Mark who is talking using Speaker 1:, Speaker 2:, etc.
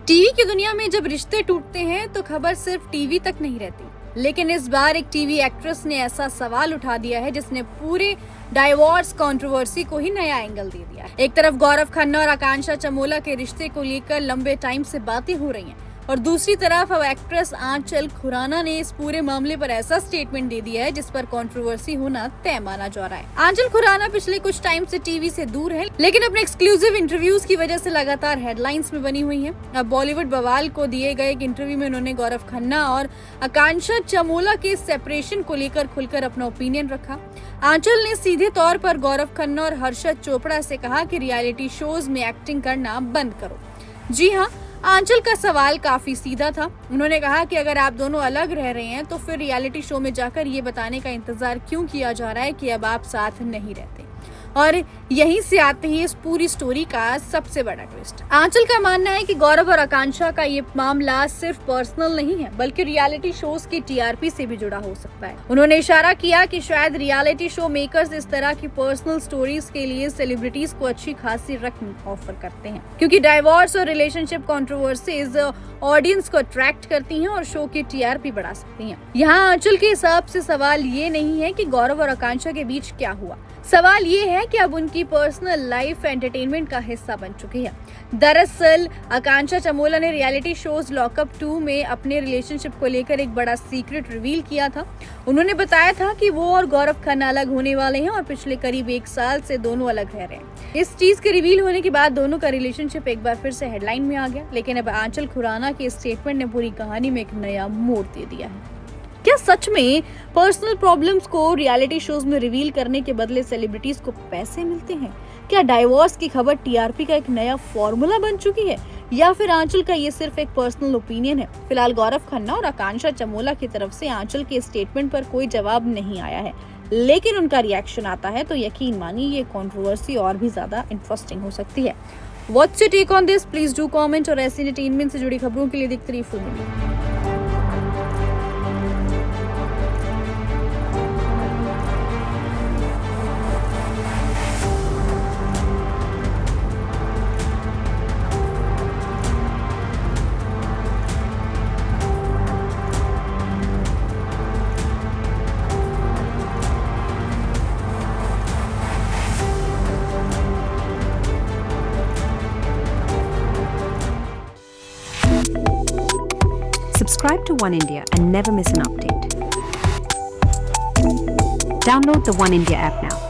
Speaker 1: TV की दुनिया में जब रिश्ते टूटते हैं तो खबर सिर्फ टीवी तक नहीं रहती, लेकिन इस बार एक टीवी एक्ट्रेस ने ऐसा सवाल उठा दिया है जिसने पूरे डाइवोर्स कंट्रोवर्सी को ही नया एंगल दे दिया है। एक तरफ गौरव खन्ना और आकांक्षा चमोला के रिश्ते को लेकर लंबे टाइम से बातें हो रही हैं और दूसरी तरफ अब एक्ट्रेस आंचल खुराना ने इस पूरे मामले पर ऐसा स्टेटमेंट दे दिया है जिस पर कंट्रोवर्सी होना तय माना जा रहा है। आंचल खुराना पिछले कुछ टाइम से टीवी से दूर है, लेकिन अपने एक्सक्लूसिव इंटरव्यूज की वजह से लगातार हेडलाइंस में बनी हुई है। अब बॉलीवुड बवाल को दिए गए एक इंटरव्यू में उन्होंने गौरव खन्ना और आकांक्षा चमोला के सेपरेशन को लेकर खुलकर अपना ओपिनियन रखा। आंचल ने सीधे तौर पर गौरव खन्ना और हर्षद चोपड़ा से कहा कि रियलिटी शोज में एक्टिंग करना बंद करो। जी हाँ, आंचल का सवाल काफी सीधा था। उन्होंने कहा कि अगर आप दोनों अलग रह रहे हैं तो फिर रियलिटी शो में जाकर ये बताने का इंतजार क्यों किया जा रहा है कि अब आप साथ नहीं रहते। और यहीं से आते ही इस पूरी स्टोरी का सबसे बड़ा ट्विस्ट। आंचल का मानना है कि गौरव और आकांक्षा का ये मामला सिर्फ पर्सनल नहीं है, बल्कि रियलिटी शोज की टीआरपी से भी जुड़ा हो सकता है। उन्होंने इशारा किया कि शायद रियलिटी शो मेकर्स इस तरह की पर्सनल स्टोरीज के लिए सेलिब्रिटीज को अच्छी खासी रकम ऑफर करते हैं, क्योंकि डाइवोर्स और रिलेशनशिप कंट्रोवर्सीज ऑडियंस को अट्रैक्ट करती हैं और शो की टीआरपी बढ़ा सकती हैं। यहाँ आंचल के हिसाब से सवाल ये नहीं है कि गौरव और आकांक्षा के बीच क्या हुआ, सवाल ये है कि अब उनकी पर्सनल लाइफ एंटरटेनमेंट का हिस्सा बन चुकी है। दरअसल आकांक्षा चमोला ने रियलिटी शोज लॉकअप 2 में अपने रिलेशनशिप को लेकर एक बड़ा सीक्रेट रिवील किया था। उन्होंने बताया था कि वो और गौरव खन्ना अलग होने वाले हैं और पिछले करीब 1 साल से दोनों अलग रह रहे हैं। इस चीज के रिवील होने के बाद दोनों का रिलेशनशिप एक बार फिर से हेडलाइन में आ गया, लेकिन अब आंचल खुराना के स्टेटमेंट ने पूरी कहानी में एक नया मोड़ दे दिया है। क्या सच में पर्सनल प्रॉब्लम्स को रियलिटी शोज में रिवील करने के बदले सेलिब्रिटीज को पैसे मिलते हैं? क्या डाइवोर्स की खबर टीआरपी का एक नया फॉर्मूला बन चुकी है, या फिर आंचल का ये सिर्फ एक पर्सनल ओपिनियन है? फिलहाल गौरव खन्ना और आकांक्षा चमोला की तरफ से आंचल के स्टेटमेंट पर कोई जवाब नहीं आया है, लेकिन उनका रिएक्शन आता है तो यकीन मानिए ये कंट्रोवर्सी और भी ज्यादा इंटरेस्टिंग हो सकती है। What's your take on this? Please do comment और ऐसी एंटरटेनमेंट से जुड़ी खबरों के लिए देखते रहिए full media.
Speaker 2: Subscribe to One India and never miss an update. Download the One India app now.